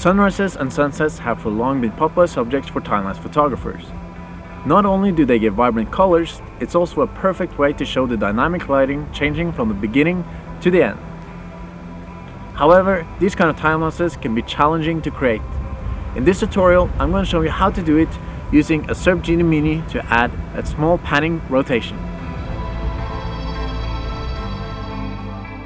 Sunrises and sunsets have for long been popular subjects for time-lapse photographers. Not only do they give vibrant colors, it's also a perfect way to show the dynamic lighting changing from the beginning to the end. However, these kind of time-lapses can be challenging to create. In this tutorial, I'm going to show you how to do it using a Syrp Genie Mini to add a small panning rotation.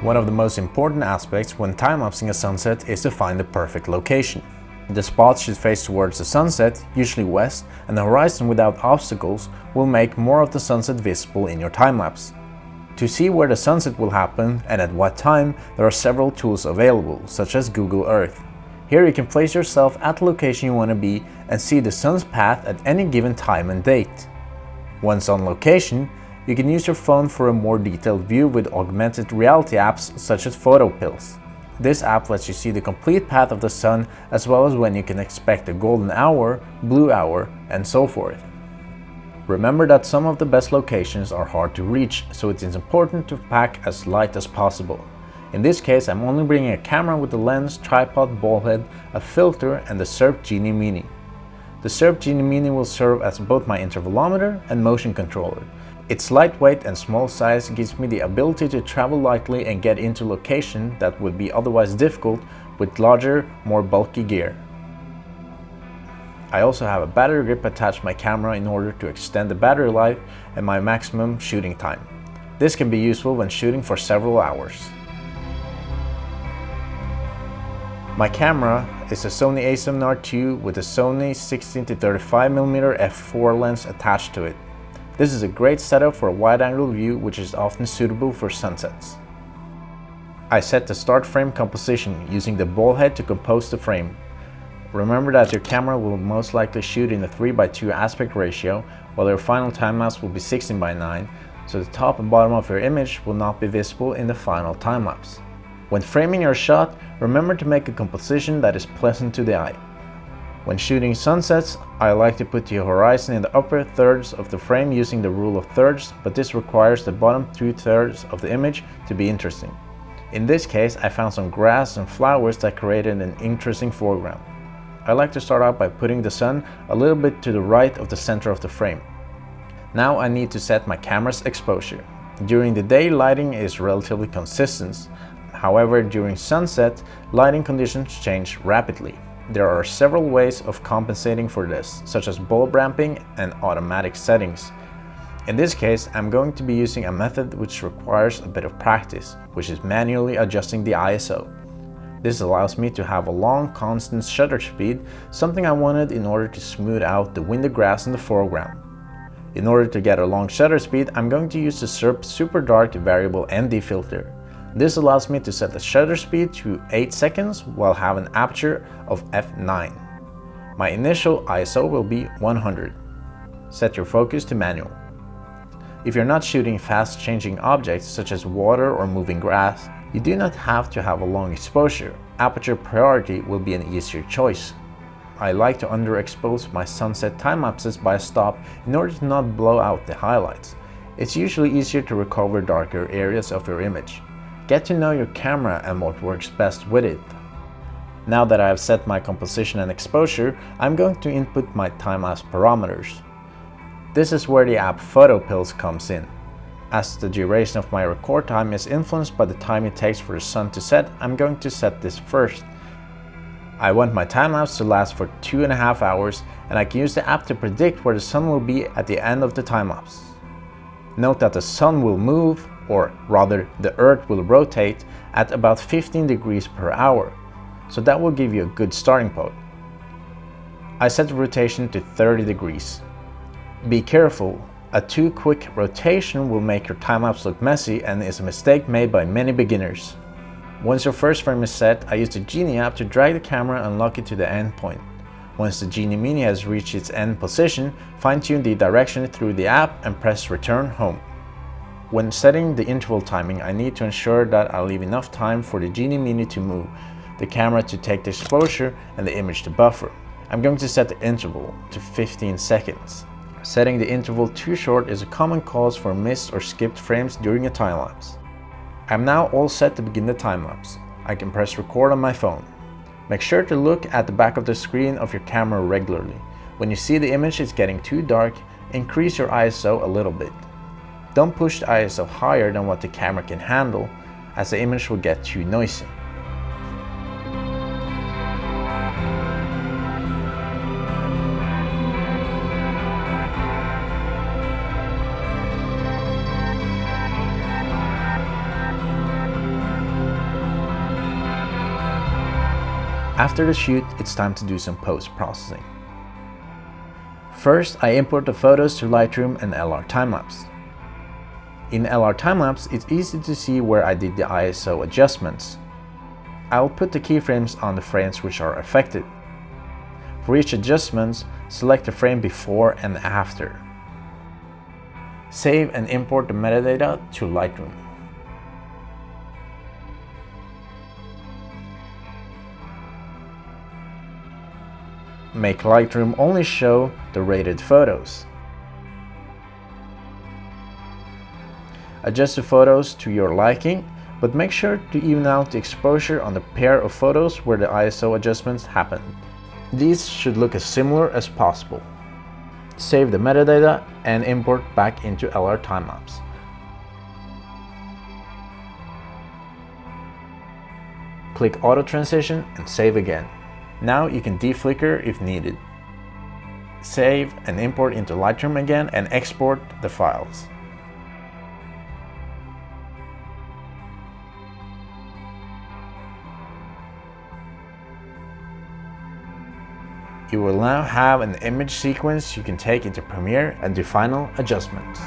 One of the most important aspects when time-lapsing a sunset is to find the perfect location. The spot should face towards the sunset, usually west, and the horizon without obstacles will make more of the sunset visible in your time-lapse. To see where the sunset will happen and at what time, there are several tools available, such as Google Earth. Here you can place yourself at the location you want to be and see the sun's path at any given time and date. Once on location, you can use your phone for a more detailed view with augmented reality apps such as PhotoPills. This app lets you see the complete path of the sun as well as when you can expect the golden hour, blue hour, and so forth. Remember that some of the best locations are hard to reach, so it is important to pack as light as possible. In this case, I'm only bringing a camera with a lens, tripod, ball head, a filter, and the Syrp Genie Mini. The Syrp Genie Mini will serve as both my intervalometer and motion controller. Its lightweight and small size gives me the ability to travel lightly and get into location that would be otherwise difficult with larger, more bulky gear. I also have a battery grip attached to my camera in order to extend the battery life and my maximum shooting time. This can be useful when shooting for several hours. My camera is a Sony a7R II with a Sony 16-35mm f4 lens attached to it. This is a great setup for a wide-angle view which is often suitable for sunsets. I set the start frame composition using the ball head to compose the frame. Remember that your camera will most likely shoot in a 3:2 aspect ratio, while your final time-lapse will be 16:9, so the top and bottom of your image will not be visible in the final time-lapse. When framing your shot, remember to make a composition that is pleasant to the eye. When shooting sunsets, I like to put the horizon in the upper thirds of the frame using the rule of thirds, but this requires the bottom 2/3 of the image to be interesting. In this case, I found some grass and flowers that created an interesting foreground. I like to start out by putting the sun a little bit to the right of the center of the frame. Now I need to set my camera's exposure. During the day, lighting is relatively consistent. However, during sunset, lighting conditions change rapidly. There are several ways of compensating for this, such as bulb ramping and automatic settings. In this case, I'm going to be using a method which requires a bit of practice, which is manually adjusting the ISO. This allows me to have a long, constant shutter speed, something I wanted in order to smooth out the windy grass in the foreground. In order to get a long shutter speed, I'm going to use the Syrp Super Dark Variable ND filter. This allows me to set the shutter speed to 8 seconds while having an aperture of f9. My initial ISO will be 100. Set your focus to manual. If you're not shooting fast changing objects such as water or moving grass, you do not have to have a long exposure. Aperture priority will be an easier choice. I like to underexpose my sunset time-lapses by a stop in order to not blow out the highlights. It's usually easier to recover darker areas of your image. Get to know your camera and what works best with it. Now that I have set my composition and exposure, I'm going to input my time-lapse parameters. This is where the app PhotoPills comes in. As the duration of my record time is influenced by the time it takes for the sun to set, I'm going to set this first. I want my time-lapse to last for 2.5 hours, and I can use the app to predict where the sun will be at the end of the time-lapse. Note that the sun will move, or rather the Earth will rotate, at about 15 degrees per hour, so that will give you a good starting point. I set the rotation to 30 degrees. Be careful, a too quick rotation will make your time-lapse look messy and is a mistake made by many beginners. Once your first frame is set, I use the Genie app to drag the camera and lock it to the end point. Once the Genie Mini has reached its end position, fine-tune the direction through the app and press return home. When setting the interval timing, I need to ensure that I leave enough time for the Genie Mini to move, the camera to take the exposure, and the image to buffer. I'm going to set the interval to 15 seconds. Setting the interval too short is a common cause for missed or skipped frames during a time-lapse. I'm now all set to begin the time-lapse. I can press record on my phone. Make sure to look at the back of the screen of your camera regularly. When you see the image is getting too dark, increase your ISO a little bit. Don't push the ISO higher than what the camera can handle, as the image will get too noisy. After the shoot, it's time to do some post-processing. First, I import the photos to Lightroom and LRTimelapse. In LRTimelapse, it's easy to see where I did the ISO adjustments. I will put the keyframes on the frames which are affected. For each adjustment, select the frame before and after. Save and import the metadata to Lightroom. Make Lightroom only show the rated photos. Adjust the photos to your liking, but make sure to even out the exposure on the pair of photos where the ISO adjustments happen. These should look as similar as possible. Save the metadata and import back into LRTimelapse. Click Auto Transition and save again. Now you can deflicker if needed. Save and import into Lightroom again and export the files. You will now have an image sequence you can take into Premiere and do final adjustments.